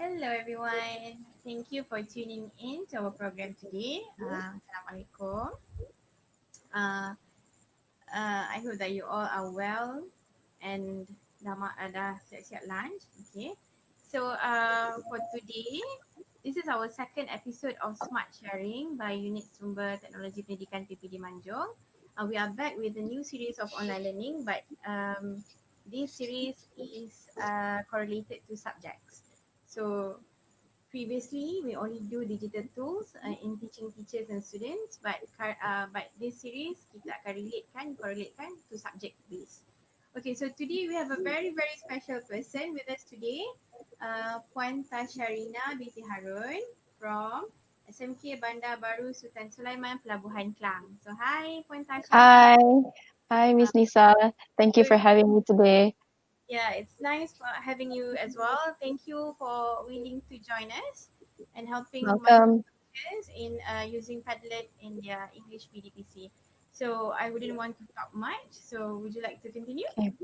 Hello everyone. Thank you for tuning in to our program today. Assalamualaikum. Uh, I hope that you all are well and dah siap-siap lunch. Okay. So for today, this is our second episode of Smart Sharing by Unit Sumber Teknologi Pendidikan PPD Manjung. We are back with a new series of online learning, but this series is correlated to subjects. So previously, we only do digital tools in teaching teachers and students, but this series kita akan correlatekan to subject based. Okay, so today we have a very special person with us today, Puan Tasharina binti Harun from SMK Bandar Baru Sultan Sulaiman Pelabuhan Klang. So hi Puan Tasha. Hi. Hi, Uh, Miss Lisa. Thank you good. for having me today. Yeah, it's nice for having you as well. Thank you for willing to join us and helping my Welcome. students in using Padlet in their English PDPC. So I wouldn't want to talk much. So would you like to continue? Okay.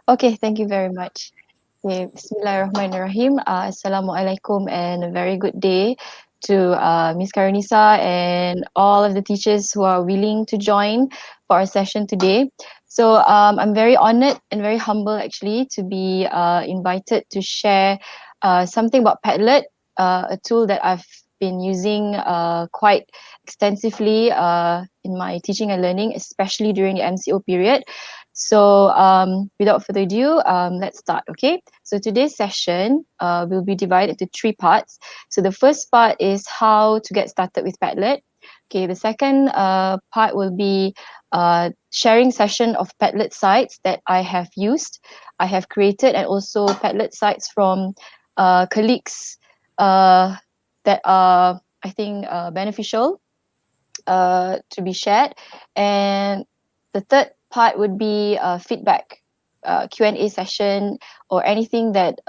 Okay, thank you very much. Okay, Bismillahirrahmanirrahim. Assalamualaikum and a very good day to Miss Karanisa and all of the teachers who are willing to join for our session today. So I'm very honored and very humble actually to be invited to share something about Padlet, a tool that I've been using quite extensively in my teaching and learning, especially during the MCO period. So, without further ado, let's start. Okay. So today's session will be divided into three parts. So the first part is how to get started with Padlet. Okay. The second part will be sharing session of Padlet sites that I have used, I have created, and also Padlet sites from colleagues that are, I think, beneficial to be shared. And the third part would be feedback, Q&A session, or anything that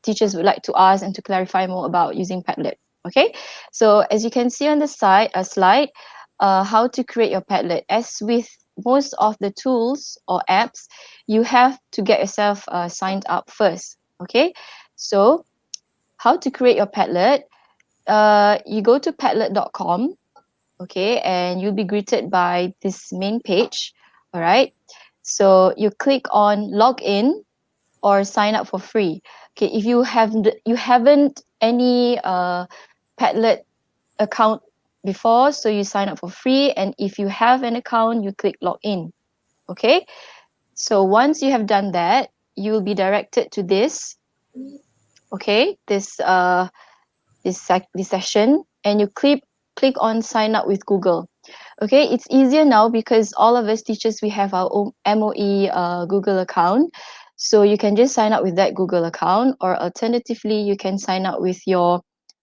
teachers would like to ask and to clarify more about using Padlet. Okay, so as you can see on the slide, how to create your Padlet. As with most of the tools or apps, you have to get yourself signed up first. Okay, so how to create your Padlet? You go to padlet.com. Okay, and you'll be greeted by this main page. All right, so you click on login or sign up for free. Okay, if you haven't any Padlet account before, so you sign up for free, and if you have an account, you click login. Okay, so once you have done that, you will be directed to this. Okay, this session, and you click on sign up with Google. Okay, it's easier now because all of us teachers, we have our own MOE Google account. So you can just sign up with that Google account, or alternatively, you can sign up with your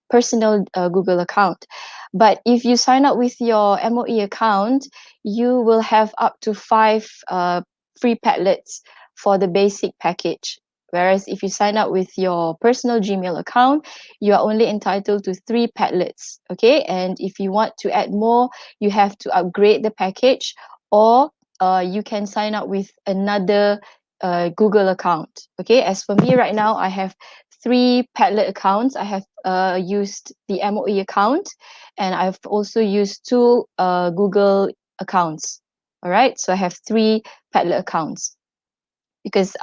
personal Google account. But if you sign up with your MOE account, you will have up to 5 free Padlets for the basic package. Whereas if you sign up with your personal Gmail account, you are only entitled to 3 Padlets. Okay, and if you want to add more, you have to upgrade the package, or you can sign up with another Google account. Okay, as for me right now, I have 3 Padlet accounts. I have used the MOE account, and I've also used 2 Google accounts. All right, so I have 3 Padlet accounts because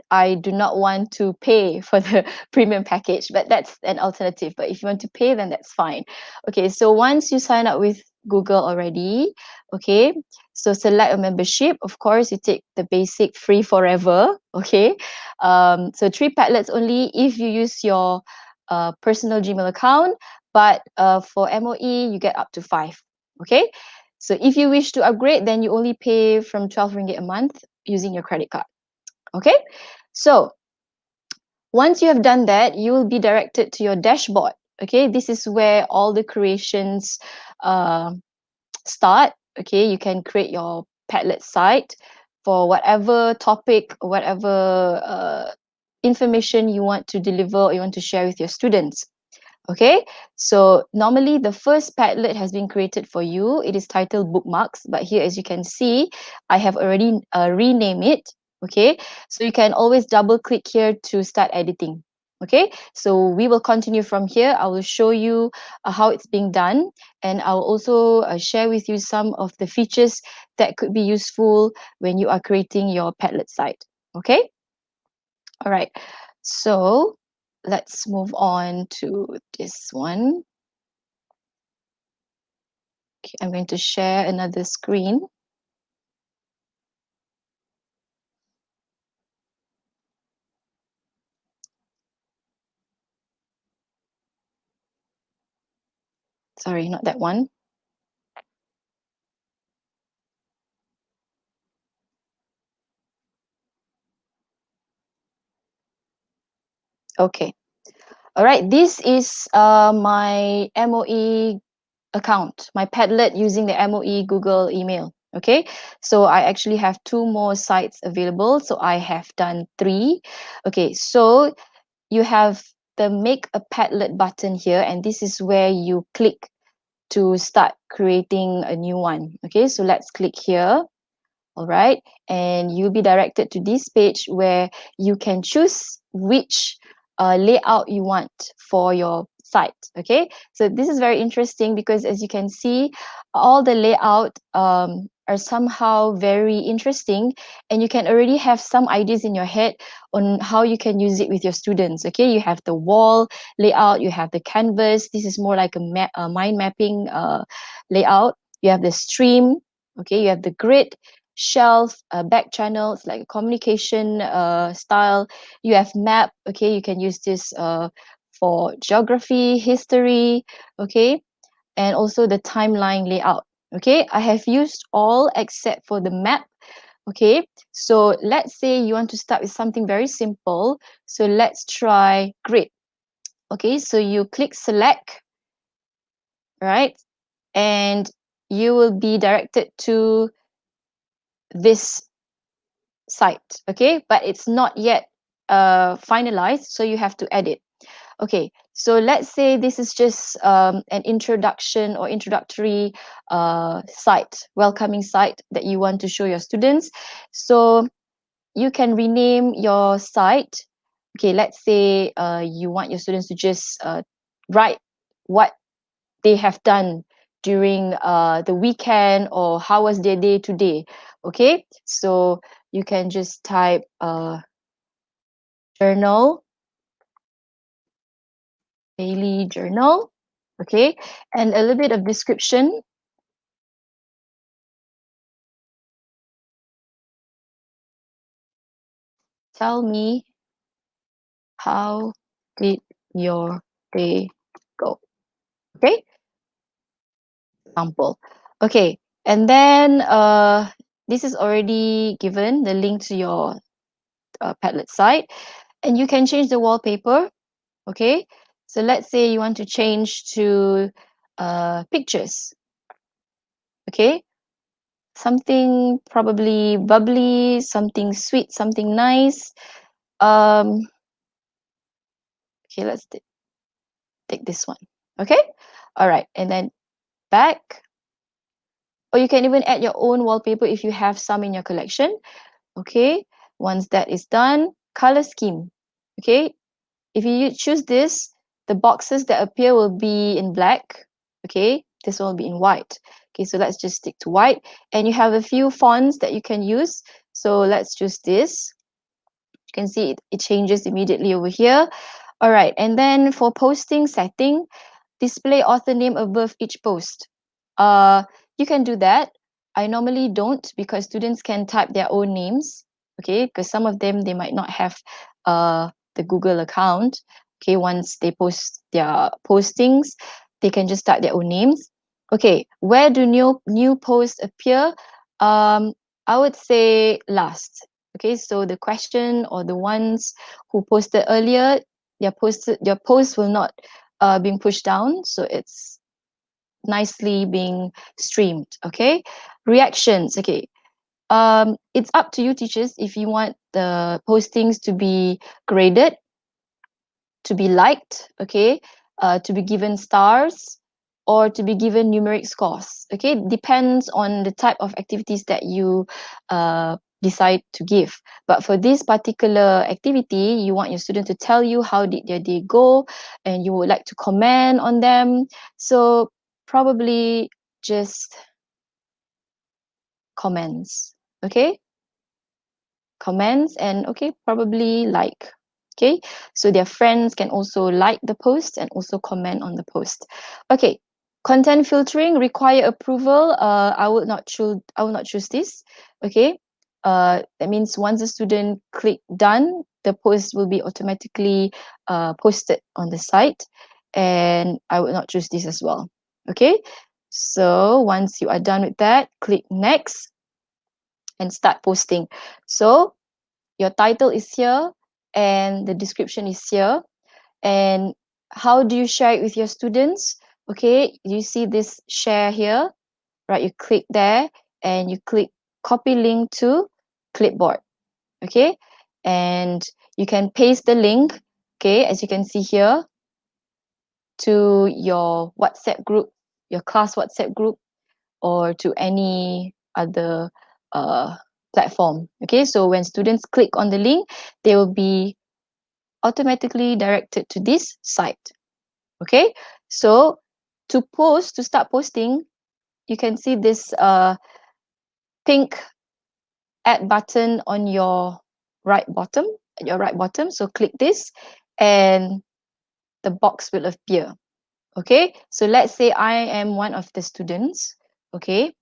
I do not want to pay for the premium package, but that's an alternative. But if you want to pay, then that's fine. Okay, so once you sign up with Google already, okay, so select a membership. Of course, you take the basic free forever. Okay, so 3 Padlets only if you use your personal Gmail account, but for MOE, you get up to 5. Okay, so if you wish to upgrade, then you only pay from 12 ringgit a month using your credit card. Okay, so once you have done that, you will be directed to your dashboard. Okay, this is where all the creations uh, start. Okay, you can create your Padlet site for whatever topic or whatever information you want to deliver or you want to share with your students. Okay, so normally the first Padlet has been created for you. It is titled Bookmarks, but here, as you can see, I have already renamed it. Okay, so you can always double click here to start editing. Okay, so we will continue from here. I will show you how it's being done, and I'll also share with you some of the features that could be useful when you are creating your Padlet site. Okay, all right, so let's move on to this one. Okay, I'm going to share another screen. Sorry, not that one. Okay. All right. This is my MOE account, my Padlet using the MOE Google email. Okay. So I actually have two more sites available. So I have done three. Okay. So you have the make a Padlet button here, and this is where you click to start creating a new one. Okay. So let's click here. All right, and you'll be directed to this page where you can choose which layout you want for your site. Okay, so this is very interesting because as you can see, all the layout are somehow very interesting, and you can already have some ideas in your head on how you can use it with your students. Okay, you have the wall layout, you have the canvas. This is more like a mind mapping layout. You have the stream. Okay, you have the grid, shelf, back channels like communication style. You have map. Okay, you can use this for geography, history. Okay, and also the timeline layout. Okay, I have used all except for the map. Okay, so let's say you want to start with something very simple. So let's try grid. Okay, so you click select, right, and you will be directed to this site. Okay, but it's not yet finalized, so you have to edit. Okay, so let's say this is just an introduction or introductory site, welcoming site that you want to show your students. So you can rename your site. Okay, let's say you want your students to just write what they have done during the weekend, or how was their day today. Okay, so you can just type journal, daily journal. Okay, and a little bit of description. Tell me, how did your day go? Okay, example. Okay, and then this is already given the link to your Padlet site, and you can change the wallpaper. Okay, so let's say you want to change to pictures. Okay, something probably bubbly, something sweet, something nice. um okay, let's take this one. Okay, all right, and then back, or you can even add your own wallpaper if you have some in your collection. Okay, once that is done, color scheme. Okay, if you choose this, the boxes that appear will be in black. Okay, this one will be in white. Okay, so let's just stick to white, and you have a few fonts that you can use. So let's choose this. You can see it changes immediately over here. All right, and then for posting setting, display author name above each post. Uh, you can do that. I normally don't, because students can type their own names. Okay, because some of them, they might not have the Google account. Okay, once they post their postings, they can just type their own names. Okay, where do new posts appear? I would say last. Okay, so the question or the ones who posted earlier, their posts will not being pushed down, so it's nicely being streamed. Okay, reactions. Okay, it's up to you, teachers, if you want the postings to be graded, to be liked. Okay, to be given stars, or to be given numeric scores. Okay, depends on the type of activities that you decide to give. But for this particular activity, you want your student to tell you how did their day go, and you would like to comment on them. So probably just comments, okay? Comments and okay, probably like. Okay, so their friends can also like the post and also comment on the post. Okay, content filtering require approval. I will not choose this. Okay, that means once the student click done, the post will be automatically posted on the site, and I will not choose this as well. Okay, so once you are done with that, click next and start posting. So your title is here and the description is here. And how do you share it with your students? Okay, you see this share here, right? You click there and you click copy link to Clipboard. Okay, and you can paste the link, okay, as you can see here, to your WhatsApp group, your class WhatsApp group, or to any other uh, platform. Okay, so when students click on the link, they will be automatically directed to this site. Okay, so to start posting, you can see this pink add button on your right bottom, at your right bottom. So click this and the box will appear. Okay, so let's say I am one of the students. Okay,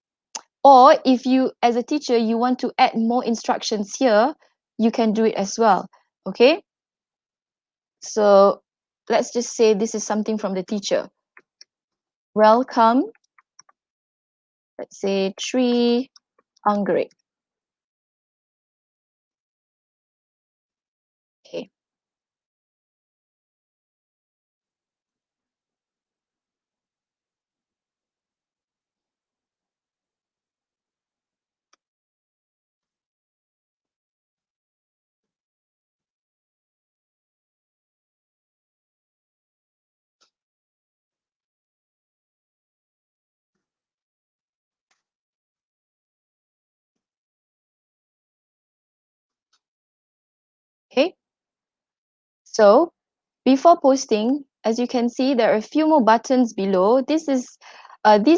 or if you, as a teacher, you want to add more instructions here, you can do it as well. Okay, so let's just say this is something from the teacher. Welcome, let's say tree anggrek. Okay, okay. So before posting, as you can see, there are a few more buttons below. These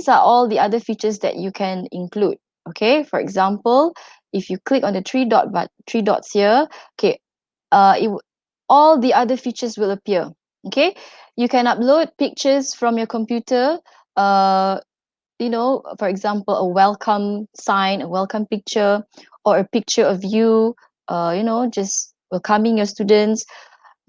are all the other features that you can include. Okay, for example, if you click on the three dots here, okay, all the other features will appear. Okay, you can upload pictures from your computer. For example, a welcome sign, a welcome picture, or a picture of you. Just welcoming your students.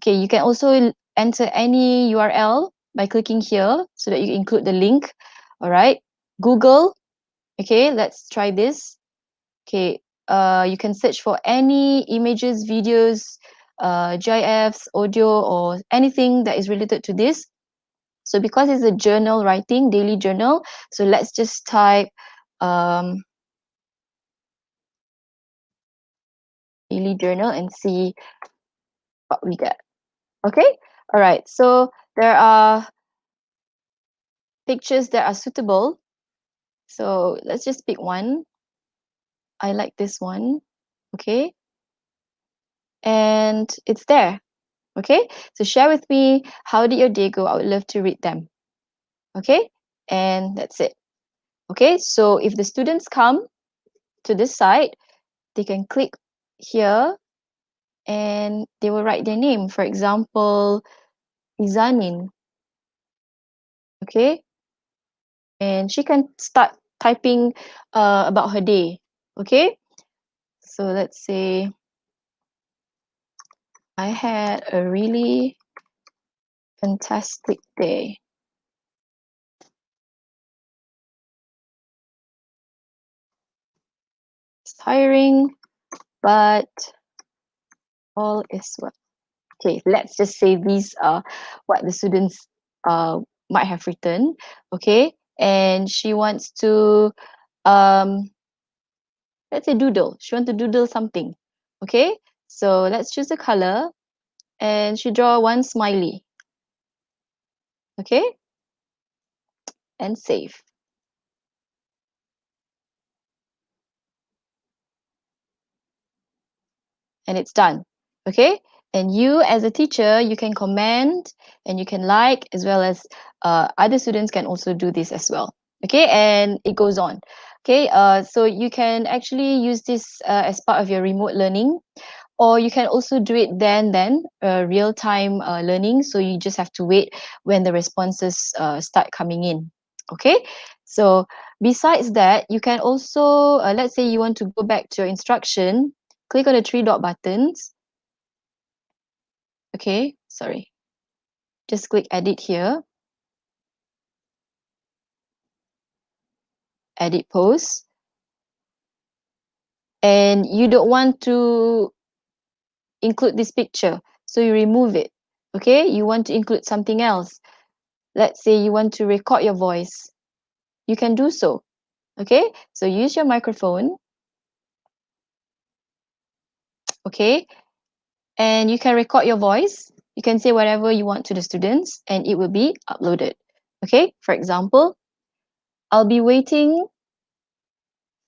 Okay, you can also enter any URL by clicking here so that you include the link. All right, Google. Okay, let's try this. Okay, you can search for any images, videos, GIFs, audio, or anything that is related to this. So because it's a journal writing, daily journal, so let's just type daily journal and see what we get. Okay, all right. So there are pictures that are suitable. So let's just pick one. I like this one. Okay, and it's there. Okay, so share with me, how did your day go? I would love to read them. Okay, and that's it. Okay, so if the students come to this site, they can click here and they will write their name. For example, Izanin. Okay, and she can start typing about her day. Okay, so let's say I had a really fantastic day. It's tiring, but all is well. Okay, let's just say these are what the students might have written. Okay, and she wants to um let's say doodle. She wants to doodle something. Okay, so let's choose a color and she draw one smiley. Okay, and save. and it's done. Okay, and you as a teacher, you can comment and you can like, as well as other students can also do this as well. Okay, and it goes on. Okay, so you can actually use this as part of your remote learning, or you can also do it then real time learning, so you just have to wait when the responses start coming in. Okay, so besides that, you can also let's say you want to go back to your instruction, click on the three dot buttons. Okay, sorry, just click edit here, edit post, and you don't want to include this picture, so you remove it. Okay, you want to include something else. Let's say you want to record your voice, you can do so. Okay, so use your microphone. Okay, and you can record your voice. You can say whatever you want to the students and it will be uploaded. Okay, for example, I'll be waiting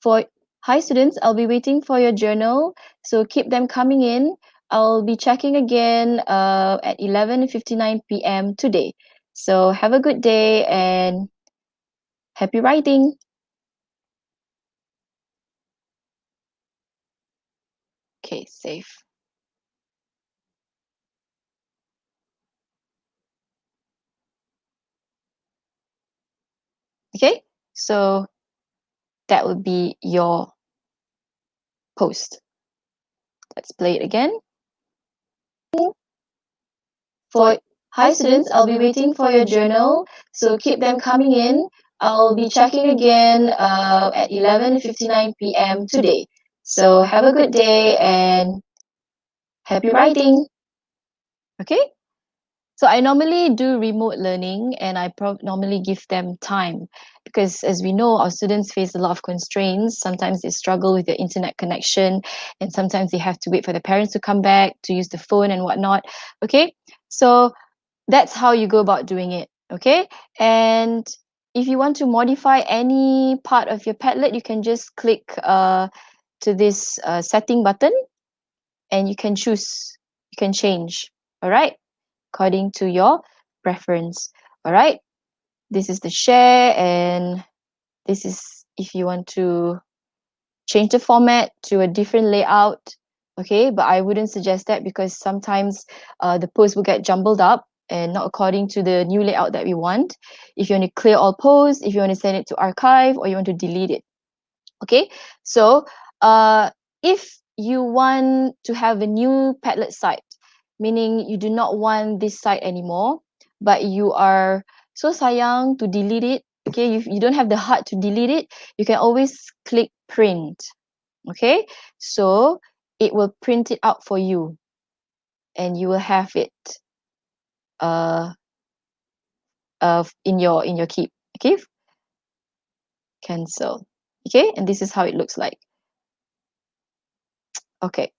for, hi students, I'll be waiting for your journal, so keep them coming in. I'll be checking again at 11:59 p.m. today. So have a good day and happy writing. Okay, save. Okay, so that would be your post. Let's play it again. For, hi students, I'll be waiting for your journal, so keep them coming in. I'll be checking again at 11:59 p.m. today. So have a good day and happy writing. Okay? So I normally do remote learning and I normally give them time, because as we know, our students face a lot of constraints. Sometimes they struggle with their internet connection, and sometimes they have to wait for their parents to come back to use the phone and whatnot. Okay? So that's how you go about doing it. Okay, and if you want to modify any part of your Padlet, you can just click to this setting button and you can choose, you can change, all right, according to your preference. All right, this is the share, and this is if you want to change the format to a different layout. Okay, but I wouldn't suggest that, because sometimes the post will get jumbled up and not according to the new layout that we want. If you want to clear all posts, if you want to send it to archive, or you want to delete it. Okay, so if you want to have a new Padlet site, meaning you do not want this site anymore, but you are so sayang to delete it, okay, you don't have the heart to delete it, you can always click print. Okay, so it will print it out for you and you will have it uh, in your keep. Okay, cancel. Okay, and this is how it looks like. Okay.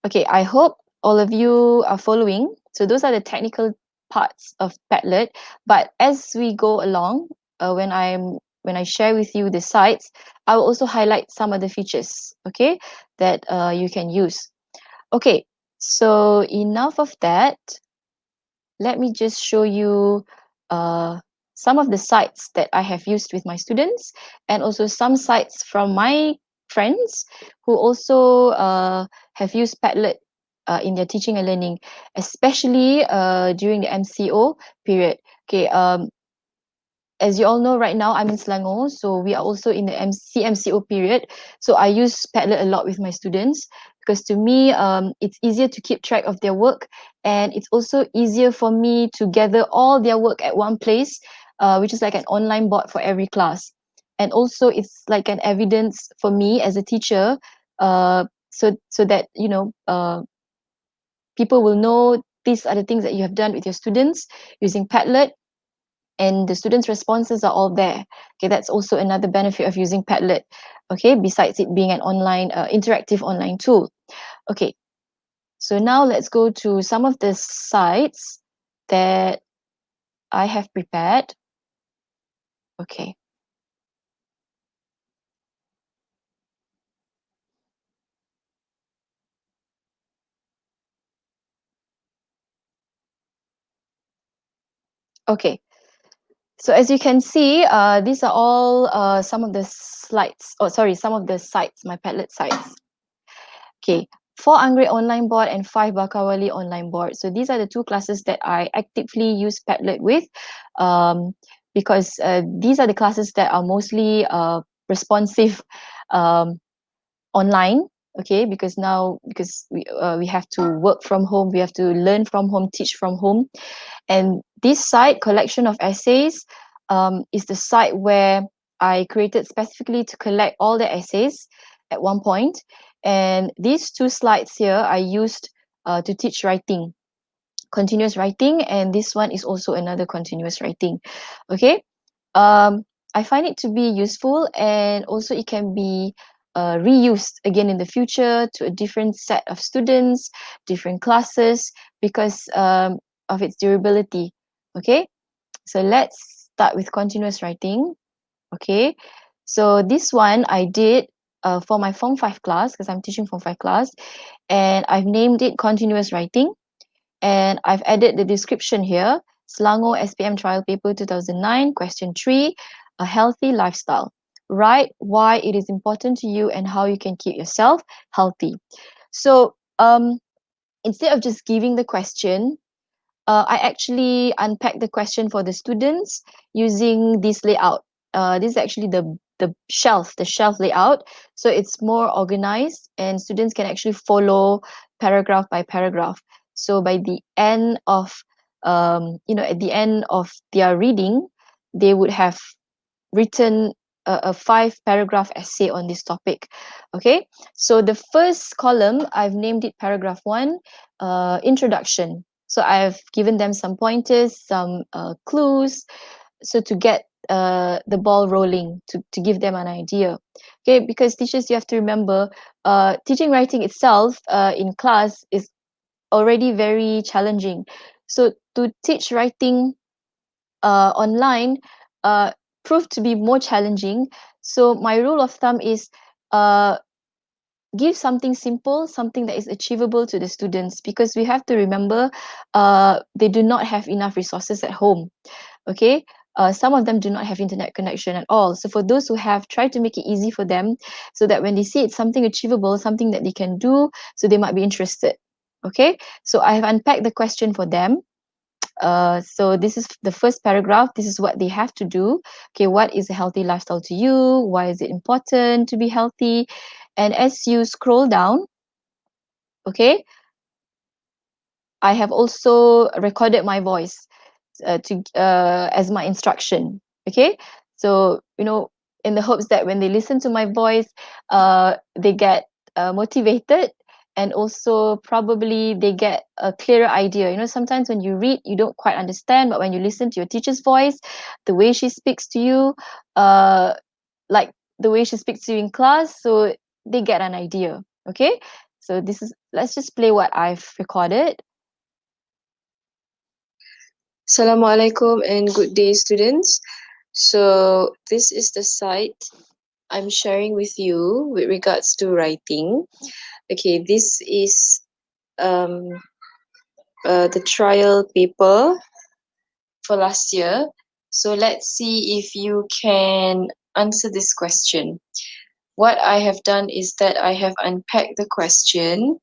Okay, I hope all of you are following. So those are the technical parts of Padlet. But as we go along, when I share with you the sites, I will also highlight some of the features, okay, that you can use. Okay, so enough of that. Let me just show you some of the sites that I have used with my students, and also some sites from my friends who also have used Padlet in their teaching and learning, especially during the MCO period. Okay, as you all know, right now I'm in Selangor, so we are also in the CMCO period. So I use Padlet a lot with my students, because to me, it's easier to keep track of their work, and it's also easier for me to gather all their work at one place, which is like an online board for every class. And also, it's like an evidence for me as a teacher, so that people will know these are the things that you have done with your students using Padlet, and the students' responses are all there. Okay, that's also another benefit of using Padlet. Okay, besides it being an online, interactive online tool. Okay, so now let's go to some of the sites that I have prepared. Okay. Okay. So as you can see, these are all some of the slides. Oh, sorry, some of the sites, my Padlet sites. Okay, 4 Anggrek online board and 5 Bakawali online board. So these are the two classes that I actively use Padlet with, because these are the classes that are mostly responsive um, online. Okay, because now we have to work from home, we have to learn from home, teach from home, and this site, collection of essays, is the site where I created specifically to collect all the essays at one point. And these two slides here I used to teach writing, continuous writing, and this one is also another continuous writing. Okay. I find it to be useful, and also it can be reused again in the future to a different set of students, different classes, because of its durability. Okay, so let's start with continuous writing. Okay, so this one I did for my Form 5 class, because I'm teaching Form 5 class, and I've named it continuous writing, and I've added the description here. Selangor SPM Trial Paper 2009, question 3, a healthy lifestyle. Write why it is important to you and how you can keep yourself healthy. So instead of just giving the question, I actually unpack the question for the students using this layout. This is actually the shelf layout. So it's more organized, and students can actually follow paragraph by paragraph. So by the end of at the end of their reading, they would have written a 5 paragraph essay on this topic. Okay, so the first column I've named it paragraph 1, introduction. So I've given them some pointers, some clues, so to get the ball rolling, to give them an idea. Okay, because teachers, you have to remember, teaching writing itself in class is already very challenging. So to teach writing online uh, proved to be more challenging. So my rule of thumb is uh, give something simple, something that is achievable to the students, because we have to remember they do not have enough resources at home. Okay. Some of them do not have internet connection at all. So for those who have, tried to make it easy for them, so that when they see it's something achievable, something that they can do, so they might be interested. Okay. So I have unpacked the question for them. So this is the first paragraph. This is what they have to do. Okay, what is a healthy lifestyle to you? Why is it important to be healthy? And as you scroll down, okay, I have also recorded my voice to as my instruction. Okay, so in the hopes that when they listen to my voice, they get motivated, and also probably they get a clearer idea. Sometimes when you read, you don't quite understand, but when you listen to your teacher's voice, the way she speaks to you, like the way she speaks to you in class, so they get an idea. Okay, so let's just play what I've recorded. Assalamualaikum and good day, students. So this is the site I'm sharing with you with regards to writing. Okay, this is um, the trial paper for last year. So let's see if you can answer this question. What I have done is that I have unpacked the question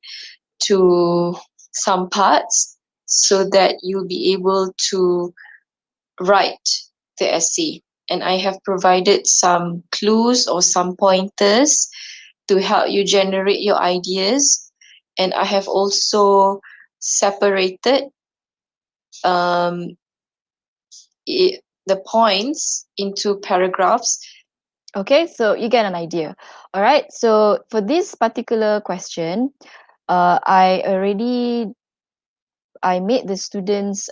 to some parts so that you'll be able to write the essay. And I have provided some clues or some pointers to help you generate your ideas. And I have also separated um, the points into paragraphs. Okay, so you get an idea. All right, so for this particular question, I made the students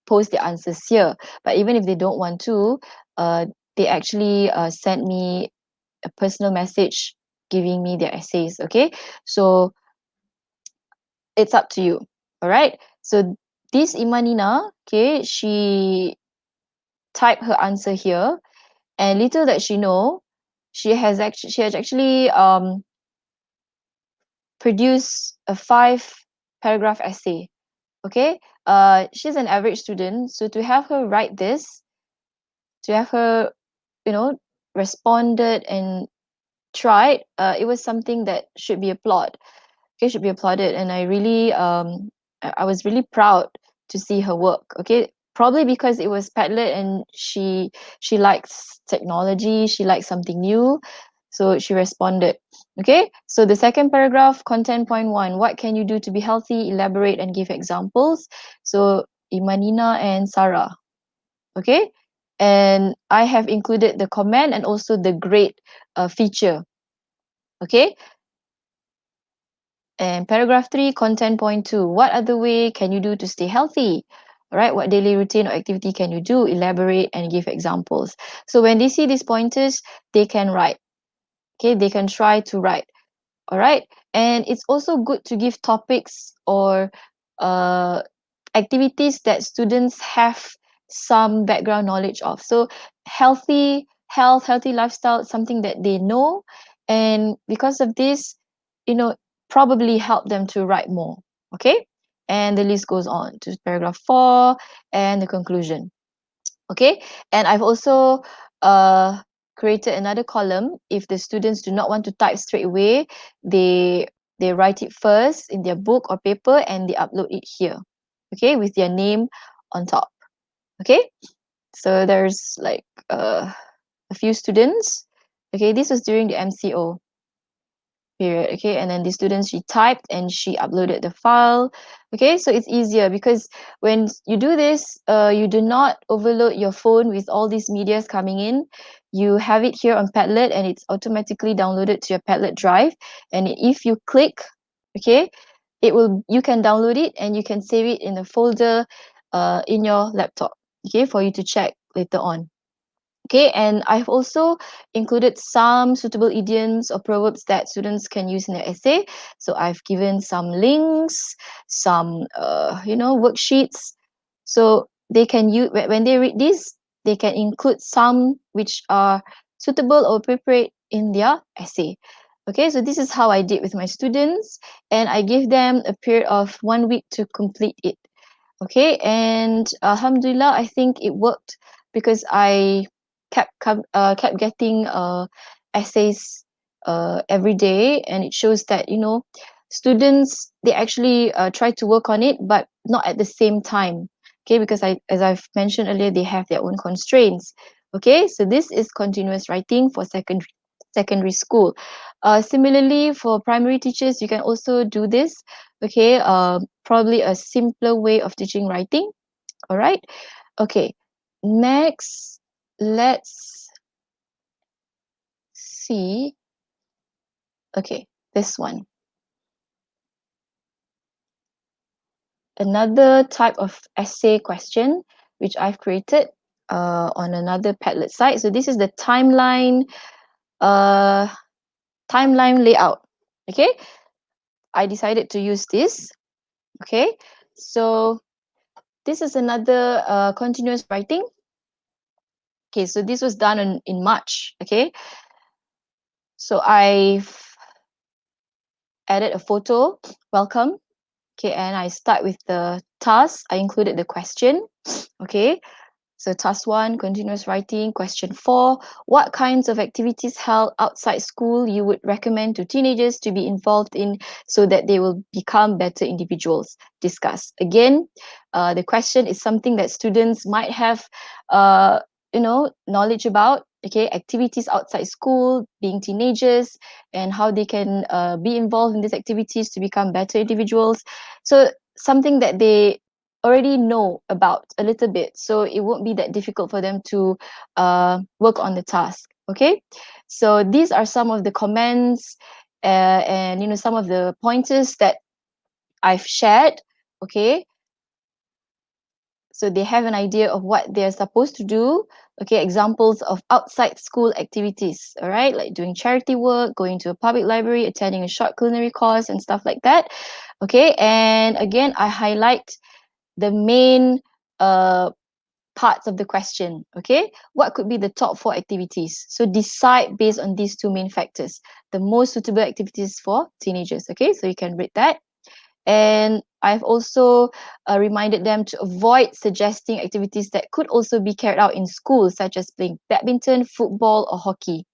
post the answers here. But even if they don't want to, they actually sent me a personal message giving me their essays. Okay, so it's up to you. All right, so this Imanina, okay, she typed her answer here, and little that she know, she has actually produced a 5 paragraph essay. Okay, she's an average student, so to have her write this, to have her, you know, responded and tried, it was something that should be applauded. Okay, should be applauded, and I was really proud to see her work. Okay, probably because it was Padlet and she likes technology, she likes something new, so she responded. Okay, so the second paragraph, content point one, what can you do to be healthy? Elaborate and give examples. So Imanina and Sarah. Okay, and I have included the comment and also the grade feature. Okay, and paragraph 3, content point 2. What other way can you do to stay healthy? All right, what daily routine or activity can you do? Elaborate and give examples. So when they see these pointers, they can write. Okay, they can try to write. All right, and it's also good to give topics or uh, activities that students have some background knowledge of. So healthy lifestyle, something that they know, and because of this, you know, probably help them to write more. Okay, and the list goes on to paragraph 4 and the conclusion. Okay, and I've also uh, created another column. If the students do not want to type straight away, they write it first in their book or paper and they upload it here. Okay, with their name on top. Okay, so there's like a few students. Okay, this was during the MCO period. Okay, and then the student, she typed and she uploaded the file. Okay, so it's easier because when you do this, you do not overload your phone with all these medias coming in. You have it here on Padlet and it's automatically downloaded to your Padlet drive, and if you click, okay, you can download it and you can save it in a folder in your laptop, okay, for you to check later on. Okay, and I've also included some suitable idioms or proverbs that students can use in their essay. So I've given some links, some worksheets. So they can use when they read this, they can include some which are suitable or appropriate in their essay. Okay, so this is how I did with my students, and I gave them a period of 1 week to complete it. Okay, and Alhamdulillah, I think it worked because I kept getting essays every day, and it shows that students, they actually try to work on it, but not at the same time. Okay, because as I've mentioned earlier, they have their own constraints. Okay, so this is continuous writing for secondary school. Similarly, for primary teachers, you can also do this. Okay, probably a simpler way of teaching writing. All right. Okay, next, let's see. Okay, this one. Another type of essay question which I've created on another Padlet site. So this is the uh, timeline layout. Okay, I decided to use this. Okay, so this is another continuous writing. Okay, so this was done in March. Okay, so I've added a photo, welcome. Okay, and I start with the task. I included the question. Okay, so task 1, continuous writing. Question 4, what kinds of activities held outside school you would recommend to teenagers to be involved in so that they will become better individuals? Discuss. Again, the question is something that students might have knowledge about. Okay, activities outside school, being teenagers, and how they can be involved in these activities to become better individuals. So something that they already know about a little bit, so it won't be that difficult for them to work on the task. Okay, so these are some of the comments and some of the pointers that I've shared. Okay, so they have an idea of what they're supposed to do. Okay, examples of outside school activities, all right, like doing charity work, going to a public library, attending a short culinary course and stuff like that. Okay, and again, I highlight the main parts of the question. Okay, what could be the top 4 activities? So decide based on these 2 main factors, the most suitable activities for teenagers. Okay, so you can read that. And I've also reminded them to avoid suggesting activities that could also be carried out in school, such as playing badminton, football, or hockey.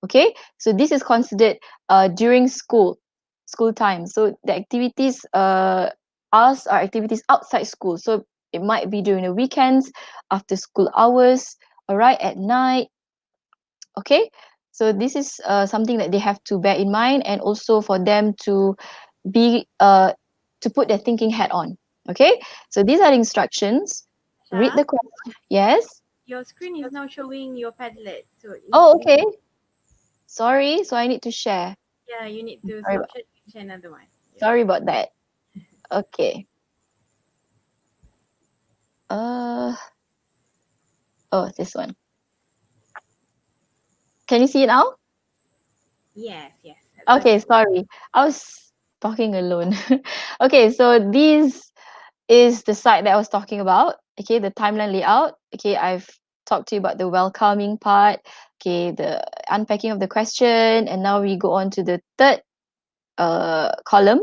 Okay, so this is considered during school time. So the activities us are activities outside school. So it might be during the weekends, after school hours, all right, at night. Okay, so this is something that they have to bear in mind, and also for them to be to put their thinking hat on. Okay, so these are the instructions. Read Sha, the question. Yes. your screen is now showing your Padlet. So Oh, okay. Sorry. So I need to share. yeah, you need to Sorry. stop share another one. Yeah. Sorry about that. Okay. Uh oh, this one. Can you see it now? Yes, yes. Okay, Perfect. sorry. I was talking alone. Okay, so this is the site that I was talking about. Okay, the timeline layout. Okay, I've talked to you about the welcoming part. Okay, the unpacking of the question, and now we go on to the third column,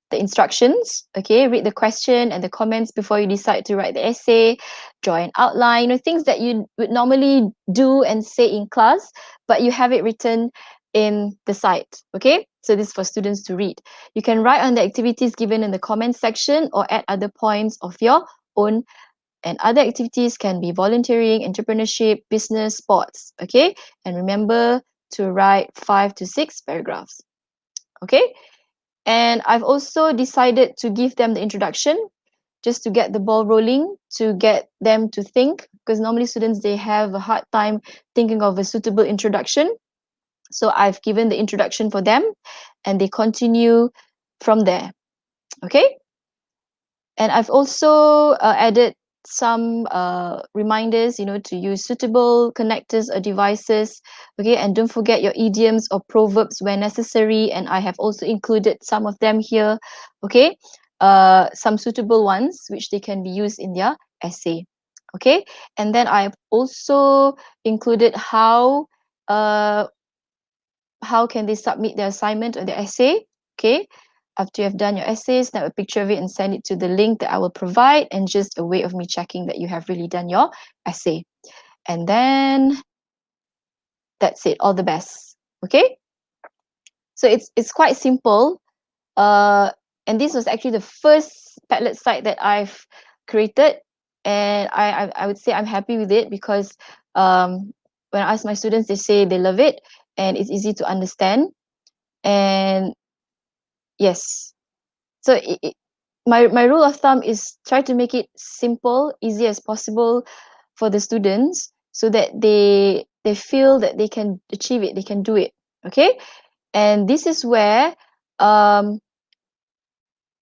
the instructions. Okay, read the question and the comments before you decide to write the essay. Draw an outline, things that you would normally do and say in class, but you have it written in the site. Okay, so this is for students to read. You can write on the activities given in the comments section or add other points of your own. And other activities can be volunteering, entrepreneurship, business, sports. Okay, and remember to write 5 to 6 paragraphs. Okay, and I've also decided to give them the introduction just to get the ball rolling, to get them to think, because normally students, they have a hard time thinking of a suitable introduction. So I've given the introduction for them, and they continue from there. Okay, and I've also added some reminders, to use suitable connectors or devices. Okay, and don't forget your idioms or proverbs where necessary, and I have also included some of them here. Okay, some suitable ones which they can be used in their essay. Okay, and then I've also included uh, how can they submit their assignment or their essay. Okay, after you have done your essay, snap a picture of it and send it to the link that I will provide, and just a way of me checking that you have really done your essay. And then that's it, all the best. Okay, so it's quite simple. uh and this was actually the first Padlet site that I've created, and I would say I'm happy with it, because when I ask my students, they say they love it, and it's easy to understand. And yes, so my rule of thumb is try to make it simple, easy as possible for the students, so that they feel that they can achieve it, they can do it. Okay, and this is where um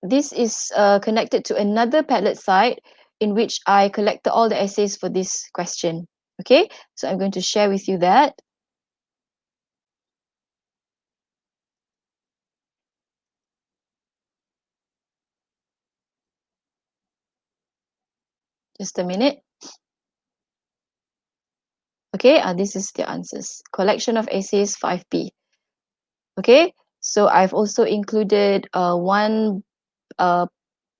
this is connected to another Padlet site in which I collected all the essays for this question. Okay, so I'm going to share with you that. Just a minute. Okay, this is the answers. Collection of essays 5B. Okay, so I've also included one uh,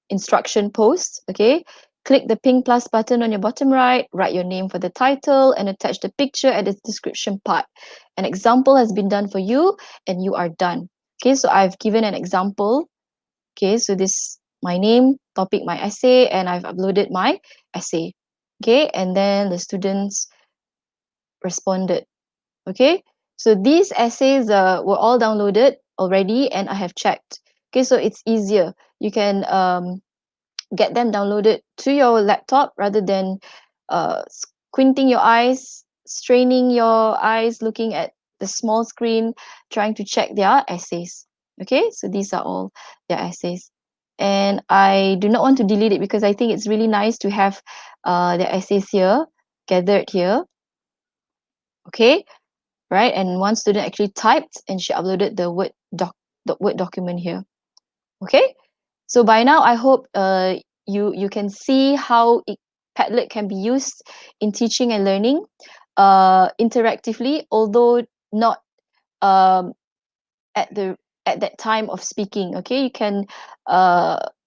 instruction post. Okay, click the pink plus button on your bottom right, write your name for the title, and attach the picture at the description part. An example has been done for you, and you are done. Okay, so I've given an example. Okay, so this my name, topic, my essay, and I've uploaded my essay. Okay, and then the students responded. Okay, so these essays were all downloaded already, and I have checked. Okay, so it's easier. You can get them downloaded to your laptop rather than squinting your eyes, straining your eyes, looking at the small screen, trying to check their essays. Okay, so these are all their essays. And I do not want to delete it, because I think it's really nice to have their essays here, gathered here. Okay, right? And one student actually typed, and she uploaded the Word document here. Okay, so by now I hope you can see how Padlet can be used in teaching and learning interactively, although not um, at the at that time of speaking. Okay, you can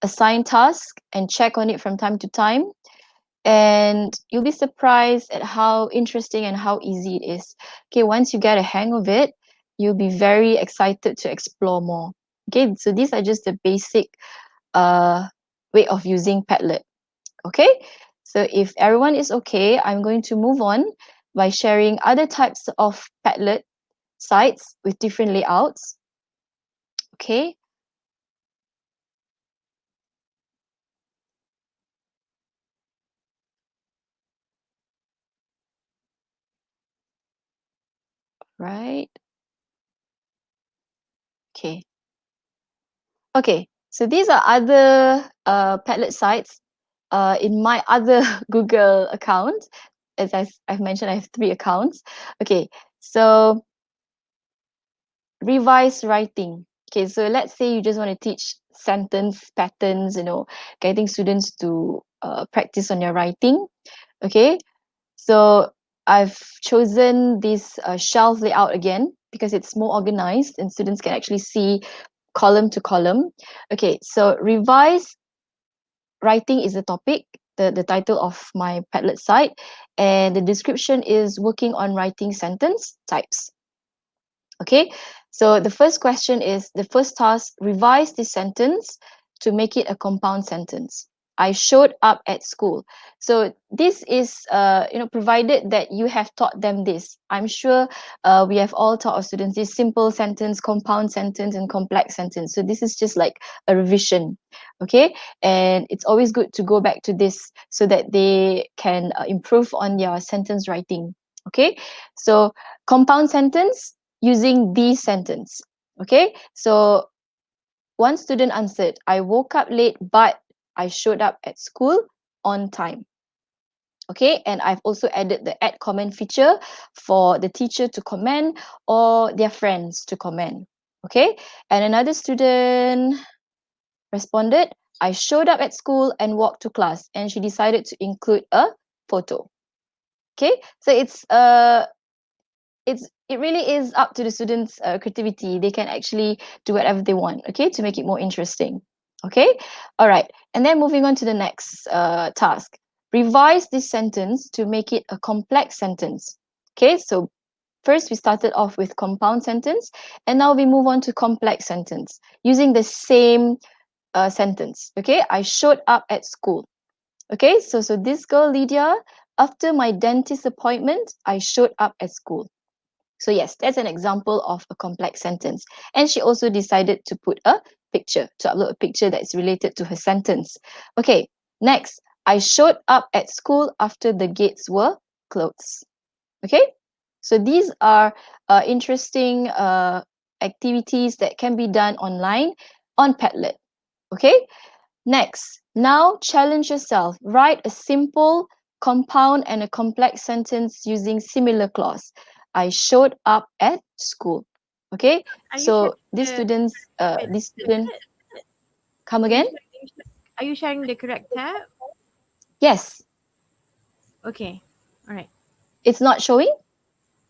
assign tasks and check on it from time to time, and you'll be surprised at how interesting and how easy it is. Okay, once you get a hang of it, you'll be very excited to explore more. Okay, so these are just the basic uh, way of using Padlet. Okay, so if everyone is okay, I'm going to move on by sharing other types of Padlet sites with different layouts. Okay, right. Okay. Okay, so these are other Padlet sites in my other Google account. As I've mentioned, I have 3 accounts. Okay, so revise writing. Okay, so let's say you just want to teach sentence patterns, getting students to practice on your writing. Okay, so I've chosen this shelf layout again because it's more organized and students can actually see column to column. Okay, so revise writing is the topic, the title of my Padlet site, and the description is working on writing sentence types. Okay, so the first question is the first task: revise this sentence to make it a compound sentence. I showed up at school. So this is, provided that you have taught them this. I'm sure we have all taught our students this simple sentence, compound sentence, and complex sentence. So this is just like a revision, okay? And it's always good to go back to this so that they can improve on their sentence writing, okay? So compound sentence using the sentence. Okay, so one student answered, I woke up late, but I showed up at school on time. Okay, and I've also added the add comment feature for the teacher to comment or their friends to comment. Okay, and another student responded, I showed up at school and walked to class, and she decided to include a photo. Okay, so it really is up to the students' creativity. They can actually do whatever they want, okay, to make it more interesting. Okay, all right, and then moving on to the next task. Revise this sentence to make it a complex sentence. Okay, so first we started off with compound sentence, and now we move on to complex sentence using the same sentence. Okay, I showed up at school. Okay, so this girl Lydia, after my dentist appointment, I showed up at school. So yes, that's an example of a complex sentence. And she also decided to put a picture, to upload a picture that's related to her sentence. Okay, next, I showed up at school after the gates were closed. Okay, so these are interesting activities that can be done online on Padlet. Okay, next, now challenge yourself. Write a simple, compound, and a complex sentence using similar clause. I showed up at school. Okay, Are you so sharing these the students, wait, this student, come are you again? sharing, are you sharing the correct tab? Yes, Okay. All right. it's not showing.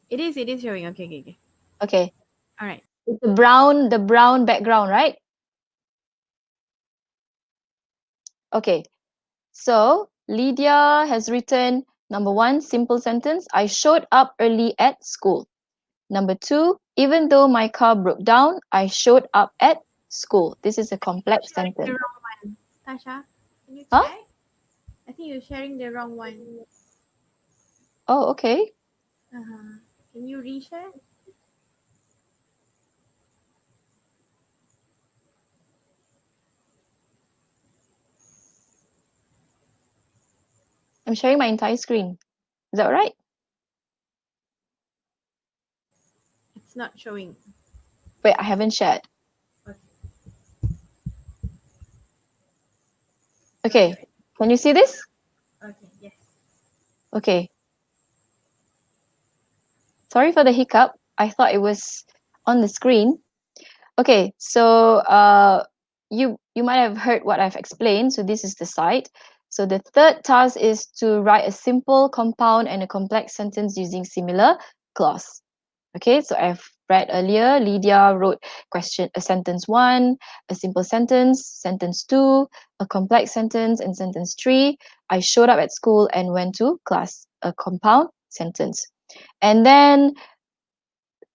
It is showing. Okay, okay, okay. Okay, All right. it's the brown background, right? Okay, so Lydia has written number 1, simple sentence. I showed up early at school. Number 2, even though my car broke down, I showed up at school. This is a complex Sharing the sentence. wrong one. Tasha, can you Huh? check? I think you're sharing the wrong one. Oh, okay. Uh-huh. Can you reshare? I'm sharing my entire screen. Is that all right? It's not showing. Wait, I haven't shared. Okay. Okay, Wait. can you see this? Okay. Yes. Okay. Sorry for the hiccup. I thought it was on the screen. Okay, so you might have heard what I've explained. So this is the site. So the third task is to write a simple, compound, and a complex sentence using similar clause. Okay, so I've read earlier, Lydia wrote a sentence 1, a simple sentence, sentence 2, a complex sentence, and sentence 3. I showed up at school and went to class, a compound sentence. And then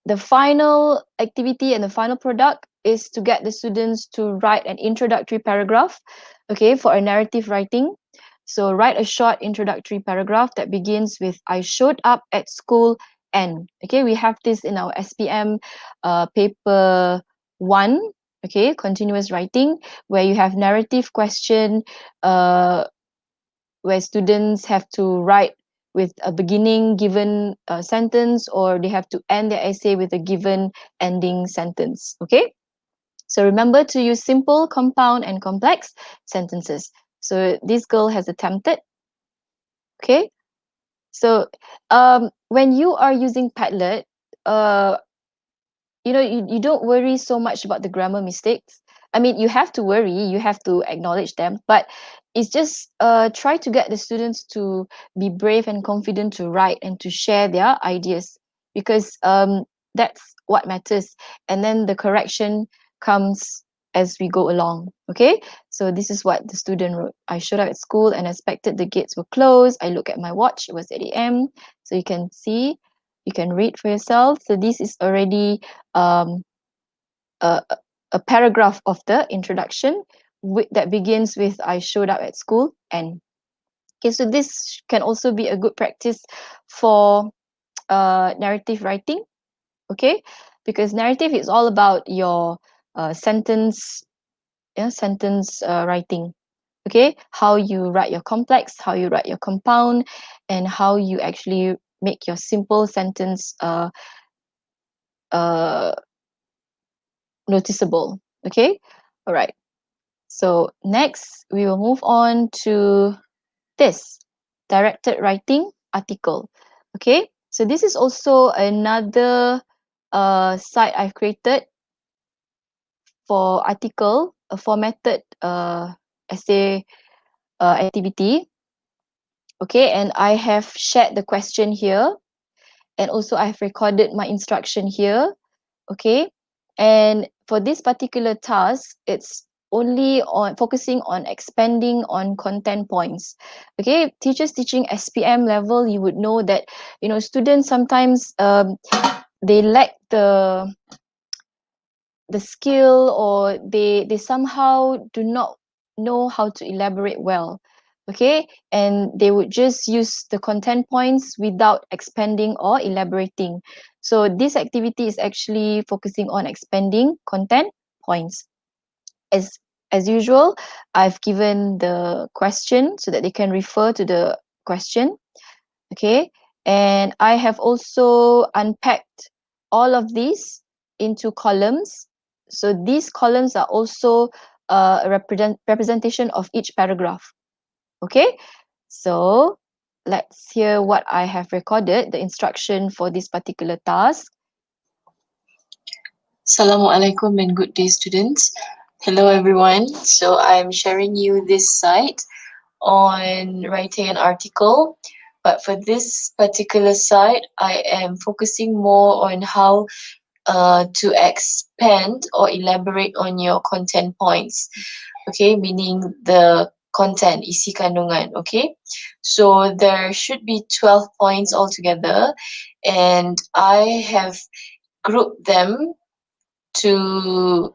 the final activity and the final product is to get the students to write an introductory paragraph, okay, for a narrative writing. So write a short introductory paragraph that begins with I showed up at school and, okay, we have this in our SPM paper 1, okay, continuous writing, where you have narrative question, where students have to write with a beginning given sentence, or they have to end their essay with a given ending sentence. Okay, so remember to use simple, compound, and complex sentences. So this girl has attempted. Okay, so when you are using Padlet, you don't worry so much about the grammar mistakes. I mean, you have to worry, you have to acknowledge them, but it's just try to get the students to be brave and confident to write and to share their ideas, because that's what matters. And then the correction comes as we go along. Okay, so this is what the student wrote. I showed up at school and expected the gates were closed. I look at my watch, it was 8 a.m. So you can see, you can read for yourself. So this is already um, a, a paragraph of the introduction that begins with I showed up at school and, okay, so this can also be a good practice for narrative writing, okay, because narrative is all about your sentence writing, okay, how you write your complex, how you write your compound, and how you actually make your simple sentence uh, noticeable. Okay, all right. So next, we will move on to this directed writing article. Okay, so this is also another site I've created for article, a formatted essay activity. Okay, and I have shared the question here, and also I've recorded my instruction here. Okay, and for this particular task, it's only on focusing on expanding on content points. Okay, teachers teaching SPM level, you would know that students sometimes they lack the skill, or they somehow do not know how to elaborate well. Okay, and they would just use the content points without expanding or elaborating. So this activity is actually focusing on expanding content points. As usual, I've given the question so that they can refer to the question. Okay, and I have also unpacked all of these into columns. So these columns are also a representation of each paragraph. Okay, so let's hear what I have recorded, the instruction for this particular task. Assalamualaikum and good day, students. Hello, everyone. So I'm sharing you this site on writing an article. But for this particular site, I am focusing more on how to expand or elaborate on your content points. Okay, meaning the content, isi kandungan. Okay, so there should be 12 points altogether, and I have grouped them to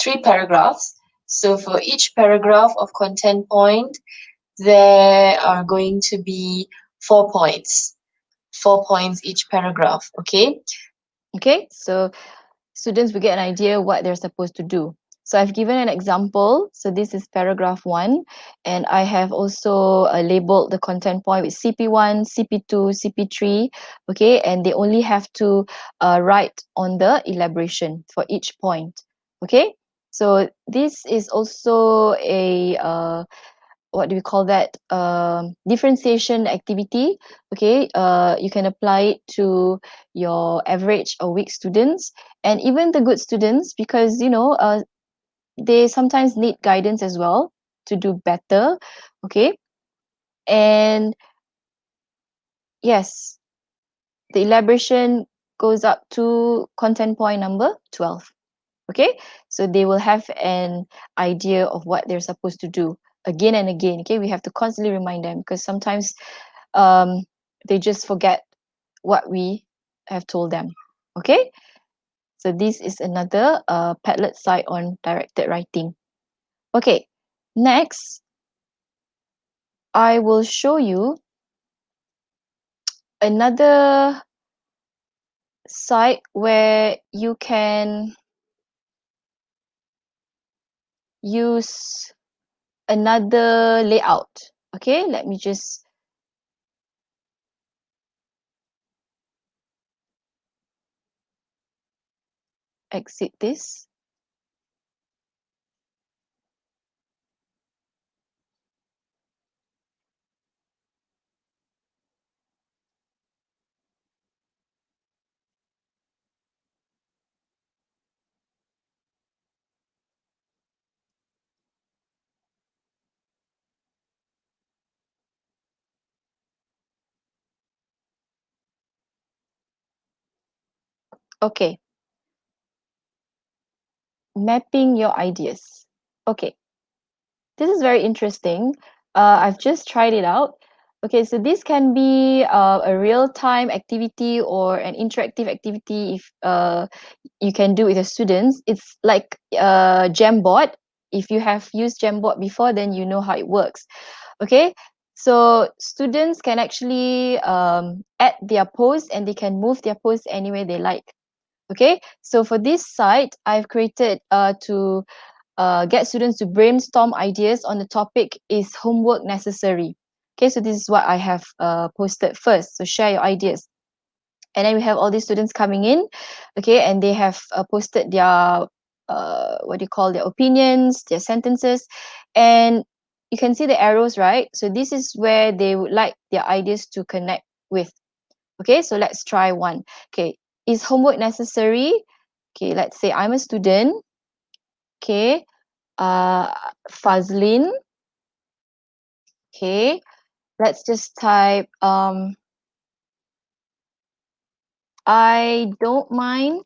3 paragraphs. So for each paragraph of content point, there are going to be 4 points. 4 points each paragraph, okay? Okay, so students will get an idea what they're supposed to do. So I've given an example. So this is paragraph 1, and I have also labeled the content point with CP1, CP2, CP3, okay, and they only have to write on the elaboration for each point, okay. So this is also a what do we call that, differentiation activity. Okay, you can apply it to your average or weak students, and even the good students, because they sometimes need guidance as well to do better. Okay, and yes, the elaboration goes up to content point number 12. Okay, so they will have an idea of what they're supposed to do again and again. Okay, we have to constantly remind them because sometimes they just forget what we have told them. Okay, so this is another Padlet site on directed writing. Okay, next I will show you another site where you can use another layout. Okay, let me just exit this. Okay, mapping your ideas. Okay, this is very interesting. I've just tried it out. Okay, so this can be a real-time activity or an interactive activity if you can do with your students. It's like Jamboard. If you have used Jamboard before, then you know how it works. Okay, so students can actually add their posts and they can move their posts anywhere they like. Okay, so for this site, I've created to get students to brainstorm ideas on the topic, is homework necessary? Okay, so this is what I have posted first. So share your ideas. And then we have all these students coming in, okay, and they have posted their, what do you call, their opinions, their sentences. And you can see the arrows, right? So this is where they would like their ideas to connect with. Okay, so let's try one. Okay, is homework necessary? Okay, let's say I'm a student. Okay, Fazlin. Okay, let's just type I don't mind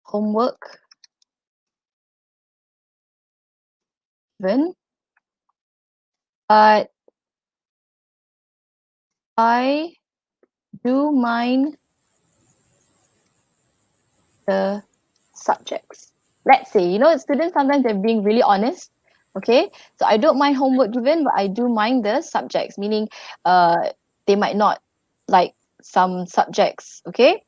homework given, but I do mind the subjects. Let's say, students sometimes they're being really honest. Okay, so I don't mind homework given, but I do mind the subjects, meaning they might not like some subjects. Okay,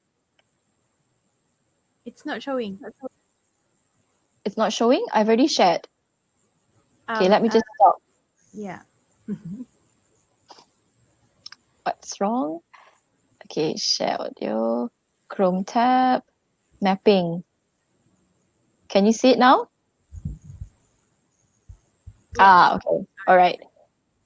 It's not showing. it's not showing. I've already shared. Okay, Um, let me just stop. yeah. What's wrong? Okay, share audio, Chrome tab, mapping. Can you see it now? Ah, okay. All right.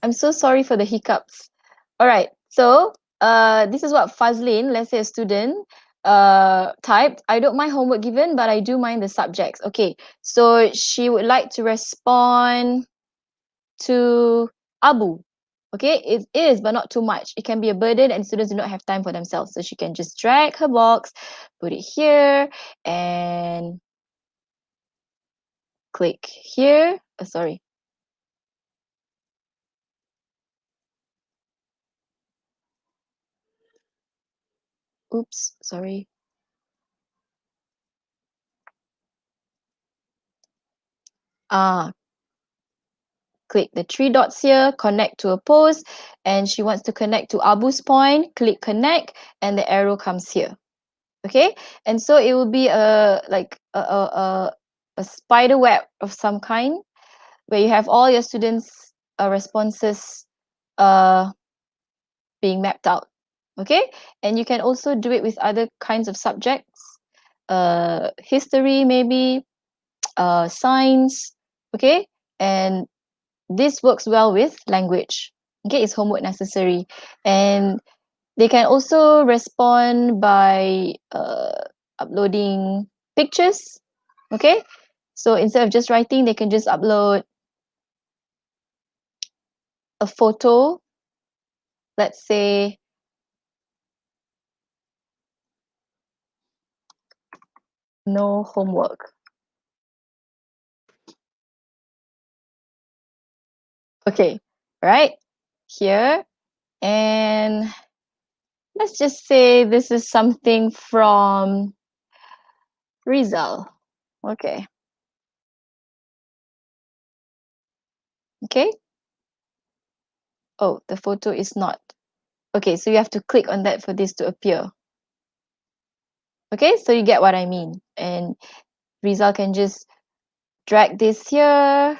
I'm so sorry for the hiccups. All right. So, this is what Fazlin, let's say a student, typed. I don't mind homework given, but I do mind the subjects. Okay. So she would like to respond to Abu. Okay, it is, but not too much. It can be a burden and students do not have time for themselves. So she can just drag her box, put it here, and click here. Sorry. Oops, sorry. Click the three dots here, connect to a post, and she wants to connect to Abu's point. Click connect, and the arrow comes here. Okay, and so it will be a spider web of some kind where you have all your students' responses being mapped out. Okay, and you can also do it with other kinds of subjects, history maybe, science. Okay, and this works well with language. Okay, it's homework necessary. And they can also respond by uploading pictures. Okay, so instead of just writing, they can just upload a photo let's say no homework. Okay, right here. And let's just say this is something from Rizal. Okay. Okay. Oh, the photo is not. Okay, so you have to click on that for this to appear. Okay, so you get what I mean. And Rizal can just drag this here.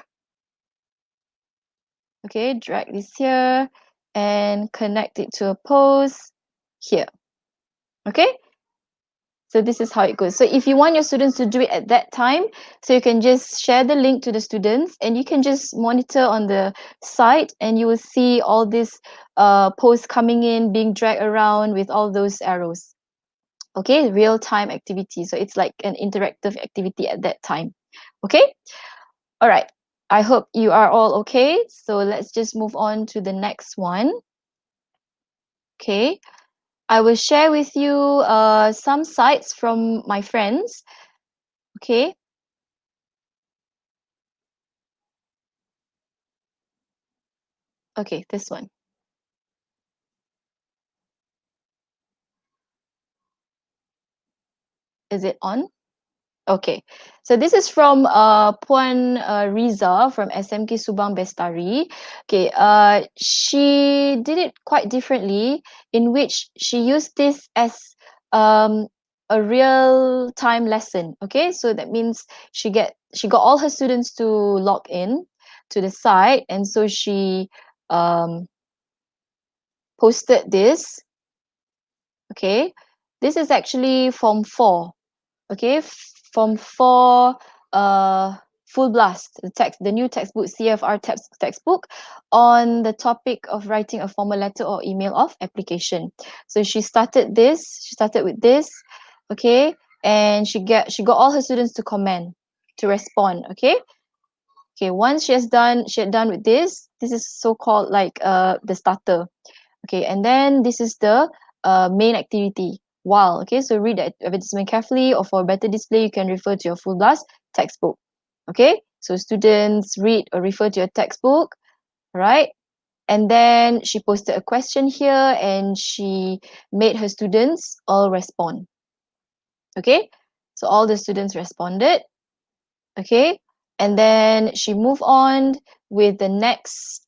Okay, drag this here and connect it to a post here. Okay, so this is how it goes. So if you want your students to do it at that time, so you can just share the link to the students and you can just monitor on the site and you will see all these posts coming in, being dragged around with all those arrows. Okay, real-time activity. So it's like an interactive activity at that time. Okay, all right. I hope you are all okay. So let's just move on to the next one. Okay, I will share with you some sites from my friends. Okay. Okay, this one. Is it on? Okay, so this is from Puan Riza from SMK Subang Bestari. Okay, she did it quite differently, in which she used this as um, a real time lesson. Okay, so that means she got all her students to log in to the site, and so she posted this. Okay, this is actually Form 4. Okay, Form 4 full blast, the new textbook, CFR textbook, on the topic of writing a formal letter or email of application. So she started with this. Okay, and she got all her students to comment, to respond. Okay, once she had done with this is so called like the starter. Okay, and then this is the main activity. While, okay, so read the advertisement carefully, or for better display, you can refer to your full blast textbook. Okay, so students read or refer to your textbook, right? And then she posted a question here and she made her students all respond. Okay, so all the students responded. Okay, and then she moved on with the next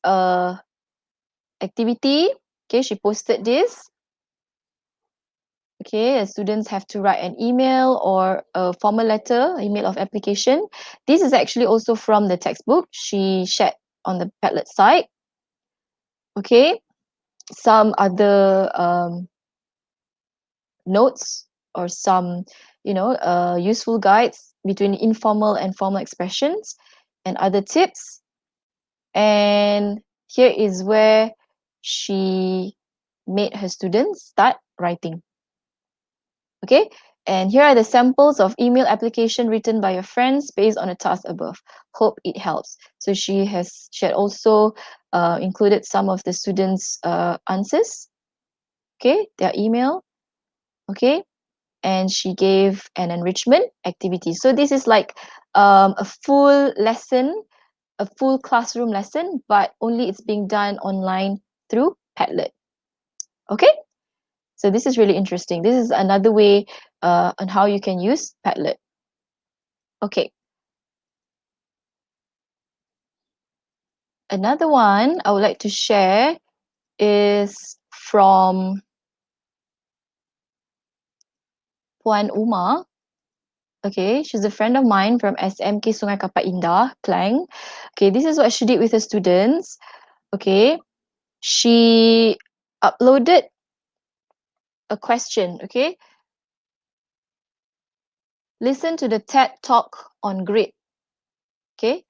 activity. Okay, she posted this. Okay, students have to write an email or a formal letter, email of application. This is actually also from the textbook she shared on the Padlet site. Okay, some other notes or some, useful guides between informal and formal expressions and other tips. And here is where she made her students start writing. Okay, and here are the samples of email application written by your friends based on the task above. Hope it helps. So she had also included some of the students' answers. Okay, their email. Okay, and she gave an enrichment activity. So this is like a full lesson, a full classroom lesson, but only it's being done online through Padlet. Okay. So this is really interesting. This is another way on how you can use Padlet. Okay. Another one I would like to share is from Puan Uma. Okay, she's a friend of mine from SMK Sungai Kapat Indah, Klang. Okay, this is what she did with her students. Okay, she uploaded a question. Okay, listen to the TED Talk on grit. Okay,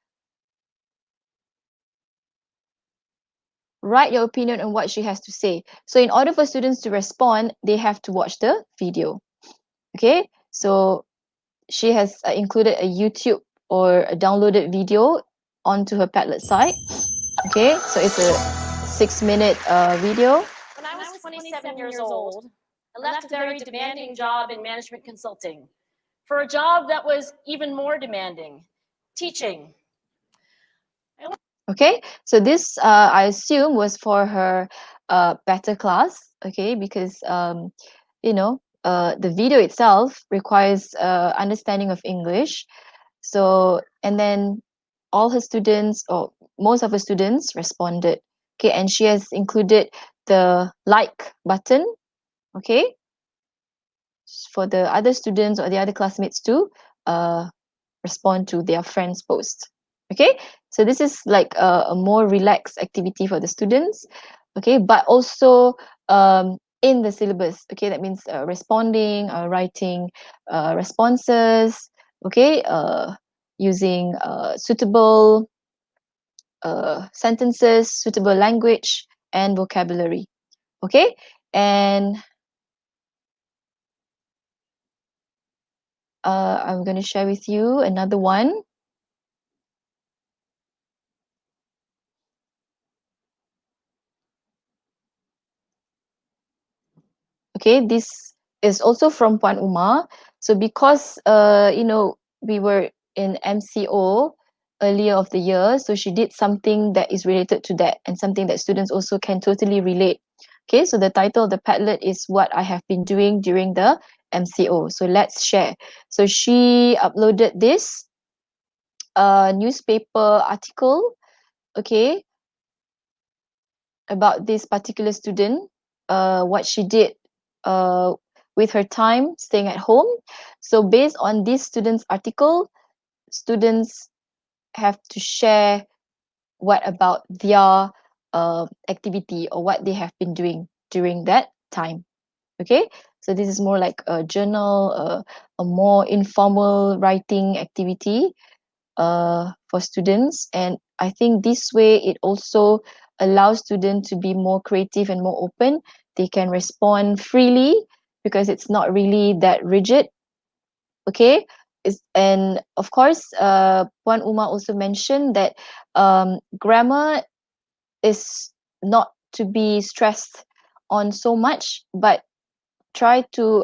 write your opinion on what she has to say. So in order for students to respond, they have to watch the video. Okay, so she has included a YouTube or a downloaded video onto her Padlet site. Okay, so it's a 6-minute video. 27 years old and left a very demanding job in management consulting for a job that was even more demanding, teaching. Okay, so this I assume was for her better class. Okay, because the video itself requires understanding of English. So and then all her students or most of her students responded. Okay, and she has included the like button. Okay, for the other students or the other classmates to respond to their friends' post. Okay, so this is like a more relaxed activity for the students. Okay, but also in the syllabus. Okay, that means responding, writing responses. Okay, using suitable sentences, suitable language, and vocabulary. Okay, and I'm going to share with you another one. Okay, this is also from Puan Uma. So because we were in MCO earlier of the year, so she did something that is related to that and something that students also can totally relate. Okay, so the title of the Padlet is What I Have Been Doing During the MCO. So let's share. So she uploaded this newspaper article, okay, about this particular student, what she did uh, with her time staying at home. So based on this student's article, students have to share what about their activity or what they have been doing during that time. Okay, so this is more like a journal, a more informal writing activity for students, and I think this way it also allows students to be more creative and more open. They can respond freely because it's not really that rigid. Okay, and of course Puan Uma also mentioned that grammar is not to be stressed on so much, but try to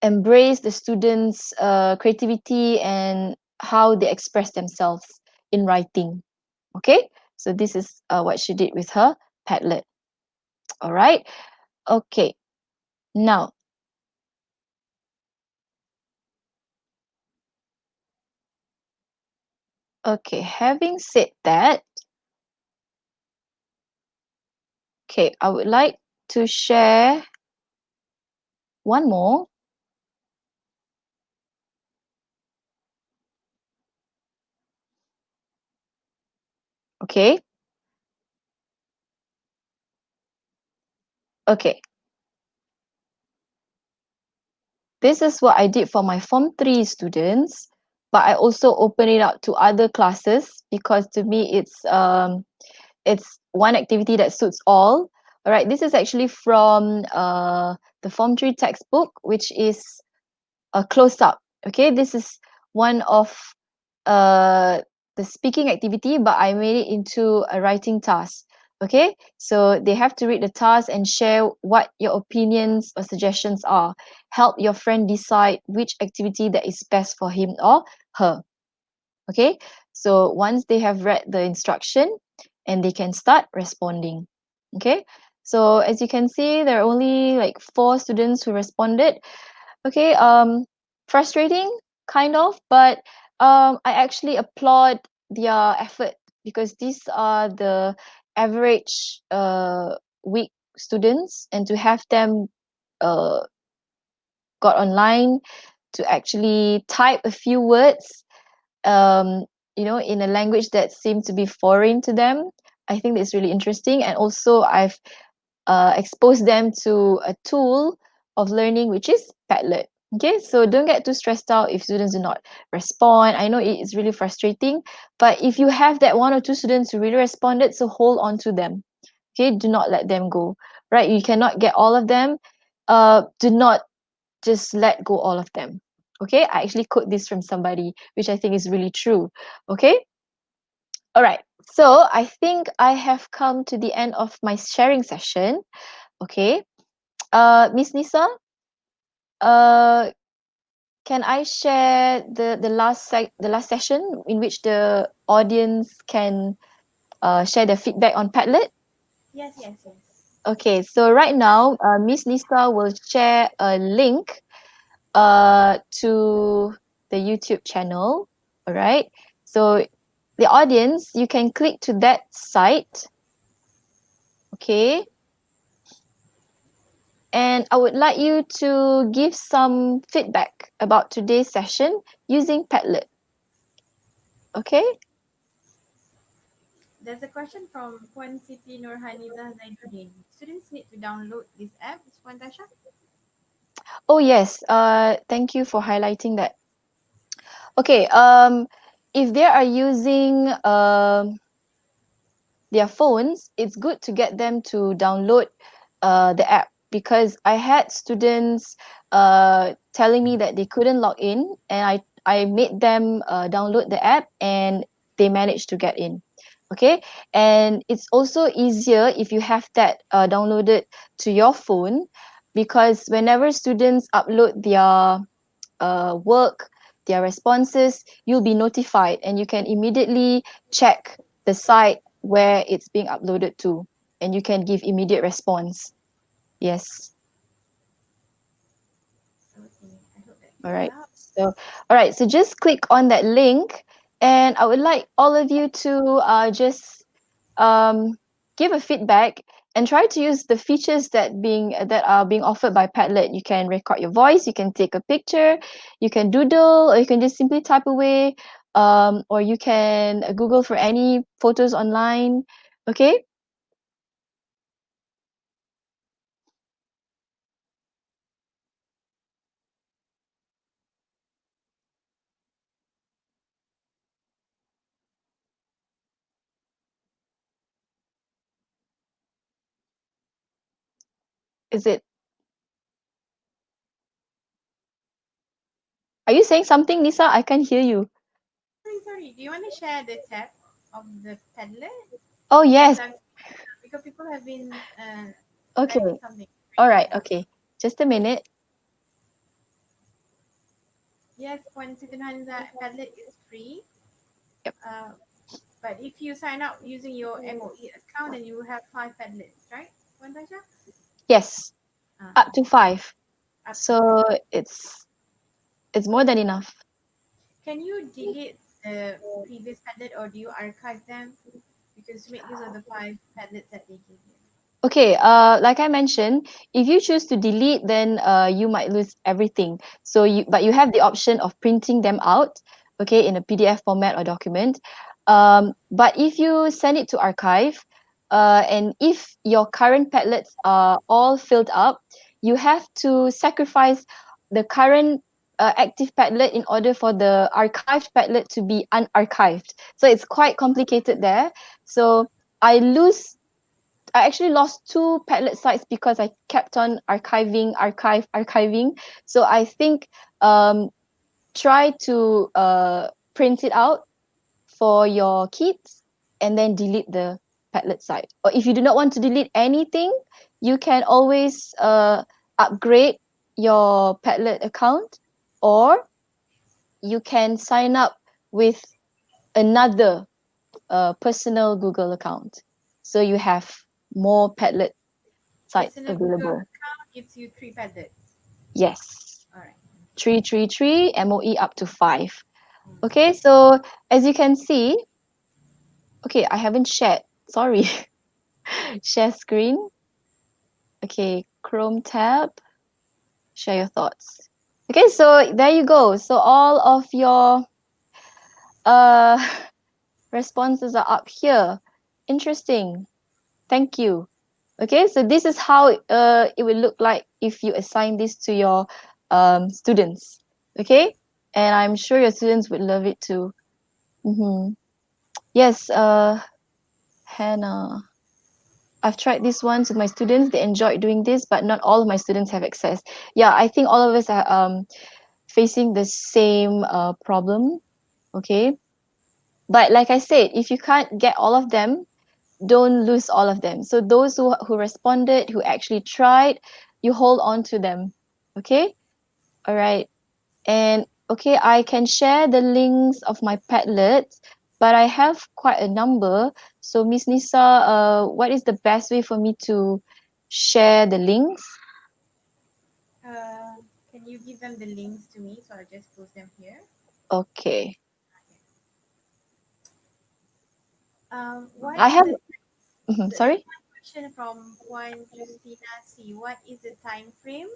embrace the students' creativity and how they express themselves in writing. Okay, so this is what she did with her Padlet. All right. Okay. Now, okay. Having said that, okay, I would like to share one more. Okay. Okay. This is what I did for my Form 3 students, but I also open it out to other classes because to me it's one activity that suits all. All right, this is actually from the Form 3 textbook, which is a close up. Okay, this is one of uh, the speaking activity, but I made it into a writing task. Okay, so they have to read the task and share what your opinions or suggestions are. Help your friend decide which activity that is best for him or her. Okay, so once they have read the instruction and they can start responding. Okay, so as you can see, there are only like 4 students who responded. Okay, frustrating kind of, but I actually applaud their effort because these are the average weak students, and to have them uh, got online to actually type a few words um, in a language that seemed to be foreign to them. I think it's really interesting, and also I've exposed them to a tool of learning, which is Padlet. Okay, so don't get too stressed out if students do not respond. I know it is really frustrating, but if you have that 1 or 2 students who really responded, so hold on to them. Okay, do not let them go. Right, you cannot get all of them. Do not just let go all of them. Okay, I actually quote this from somebody, which I think is really true. Okay, all right. So I think I have come to the end of my sharing session. Okay. Miss Nisa, uh, can I share the last session in which the audience can share their feedback on Padlet? Yes, yes, yes. Okay, so right now, Miss Nisa will share a link to the YouTube channel. All right. So the audience, you can click to that site. Okay. And I would like you to give some feedback about today's session using Padlet. Okay. There's a question from Puan Siti Nurhaniza Zainuddin. Students need to download this app, Puan Tasha? Oh yes. Thank you for highlighting that. Okay. If they are using their phones, it's good to get them to download the app, because I had students telling me that they couldn't log in, and I made them download the app, and they managed to get in. Okay, and it's also easier if you have that downloaded to your phone, because whenever students upload their work, their responses, you'll be notified, and you can immediately check the site where it's being uploaded to, and you can give immediate response. Yes. Okay, I hope that All clears right. up. So, all right. So just click on that link, and I would like all of you to just um, give a feedback and try to use the features that are being offered by Padlet. You can record your voice, you can take a picture, you can doodle, or you can just simply type away, or you can Google for any photos online. Okay. Is it? Are you saying something, Lisa? I can't hear you. Sorry. Do you want to share the tab of the Padlet? Oh Because yes. because people have been Okay. typing something. All right. Okay. Just a minute. Yes, Puan Siti Nurhaniza, Padlet is free. Yep. But if you sign up using your MOE account, then you will have 5 Padlets, right, Puan Tasha? Yes. Up to 5. Up to 5. So it's more than enough. Can you delete the previous Padlet or do you archive them? Because to make use of the 5 Padlets that they give you. Okay, like I mentioned, if you choose to delete, then you might lose everything. But you have the option of printing them out, okay, in a PDF format or document. But if you send it to archive, and if your current Padlets are all filled up, you have to sacrifice the current active Padlet in order for the archived Padlet to be unarchived. So it's quite complicated there. So I lose I actually lost 2 Padlet sites because I kept on archiving. So I think try to print it out for your kids and then delete the Padlet site. Or if you do not want to delete anything, you can always upgrade your Padlet account, or you can sign up with another personal Google account. So you have more Padlet sites Personal Google available. account gives you 3 Padlets. Yes. All right. 333 MOE up to 5. Okay, so as you can see, okay, I haven't shared. Sorry. Share screen. Okay, Chrome tab. Share your thoughts. Okay, so there you go. So all of your uh responses are up here. Interesting. Thank you. Okay, so this is how it will look like if you assign this to your students. Okay, and I'm sure your students would love it too. Yes, Hannah. I've tried this once with my students. They enjoyed doing this, but not all of my students have access. Yeah, I think all of us are facing the same problem. Okay. But like I said, if you can't get all of them, don't lose all of them. So those who responded, who actually tried, you hold on to them. Okay? All right. And okay, I can share the links of my Padlet, but I have quite a number. So Miss Nisa, what is the best way for me to share the links? Can you give them the links to me? So I'll just post them here. Okay. What I is have sorry? one question from Puan Justina C. What is the time frame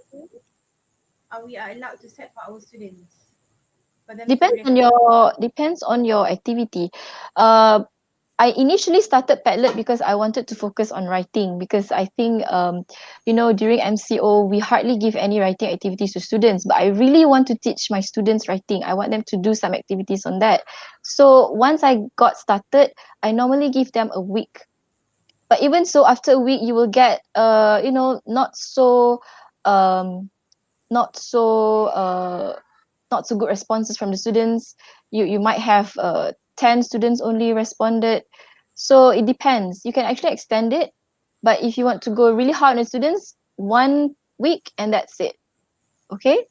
we are allowed to set for our students for them to Depends on your activity. Uh I initially started Padlet because I wanted to focus on writing, because I think during MCO we hardly give any writing activities to students, but I really want to teach my students writing. I want them to do some activities on that. So once I got started, I normally give them a week. But even so, after a week you will get um not so not so good responses from the students. You might have 10 students only responded. So it depends. You can actually extend it, but if you want to go really hard on the students, 1 week and that's it. Okay?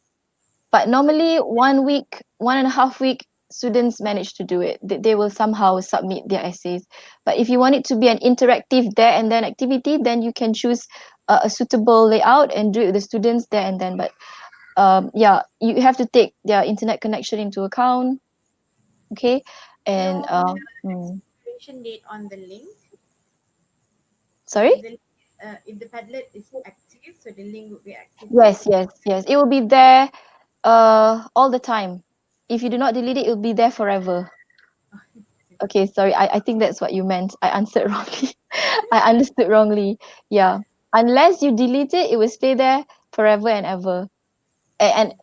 But so normally 1 week, 1.5 week, students manage to do it. They will somehow submit their essays. But if you want it to be an interactive there and then activity, then you can choose a suitable layout and do it with the students there and then. But yeah, you have to take their internet connection into account. Okay? And no expiration date on the link. So sorry? if the Padlet is active, so the link will be active for Yes, yes, yes. It will be there all the time. If you do not delete it, it will be there forever. Okay, sorry. I think that's what you meant. I answered wrongly. I understood wrongly. Yeah. Unless you delete it, it will stay there forever and ever. And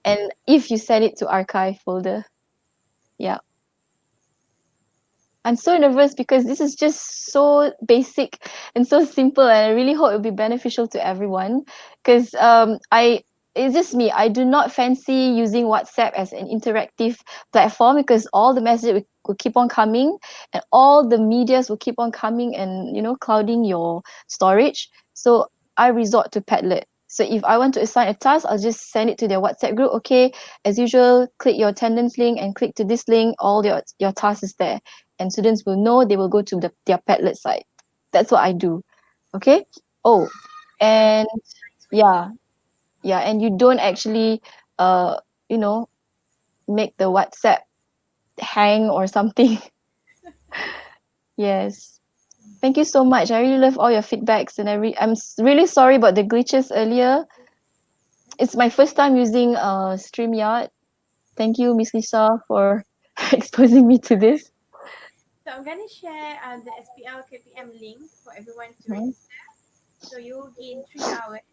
if you send it to archive folder. Yeah. I'm so nervous because this is just so basic and so simple, and I really hope it'll be beneficial to everyone. Because it's just me. I do not fancy using WhatsApp as an interactive platform, because all the messages will keep on coming, and all the medias will keep on coming and clouding your storage. So I resort to Padlet. So if I want to assign a task, I'll just send it to their WhatsApp group. Okay, as usual, click your attendance link and click to this link. All your task is there, and students will know. They will go to their Padlet site. That's what I do. Okay. Oh, that's and nice way. yeah, yeah, and you don't actually uh you know make the WhatsApp hang or something. Yes. Thank you so much. I really love all your feedbacks, and really sorry about the glitches earlier. That's It's my okay. first time using StreamYard. Thank you, Miss Lisa, for exposing me to this. So I'm gonna share the SPL KPM link for everyone to Mhm. register. So you will gain 3 hours.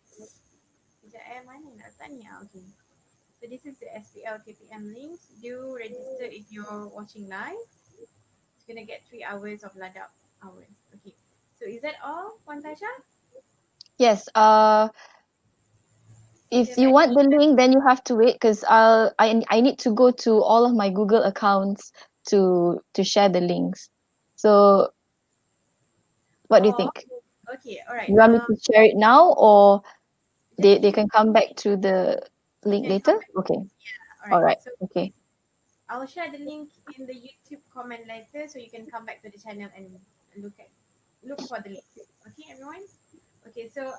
Sekejap mana nak letak ni? Okay. So this is the SPL KPM links. Do register if you're watching live. It's gonna get 3 hours of ladap hours. Okay. So is that all, Puan Tasha? Yes. Do you If have you any? want the link, then you have to wait, because I need to go to all of my Google accounts to share the links. So what do you Oh, think? okay. All right. You want me to share it now, or Just they give. can come back to the They link can come later? back. Okay. All All right. right. So Okay. I'll share the link in the YouTube comment later, so you can come back to the channel and look for the links. Okay, everyone. Okay. So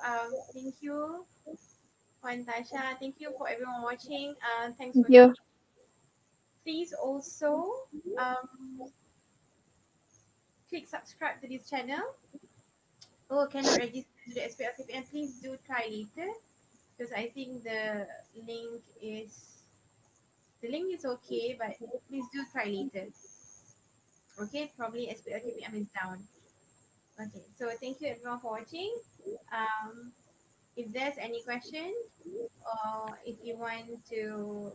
thank you, Puan Tasha. Thank you for everyone watching. Thanks Thank for you. tuning. Please also click subscribe to this channel. Oh, cannot register to the SPLCP, and please do try later, because I think the link is okay, but please do try later. Okay, probably SPLKPM is down. Okay, so thank you everyone for watching. Um, if there's any question, or if you want to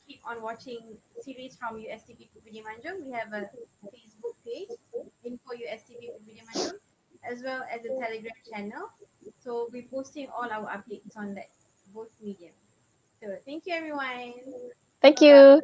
keep on watching series from USTP PPD Manjung, we have a Facebook page, Info USTP PPD Manjung, as well as a Telegram channel. So we're posting all our updates on that both medium. So thank you everyone. Thank Bye bye. you.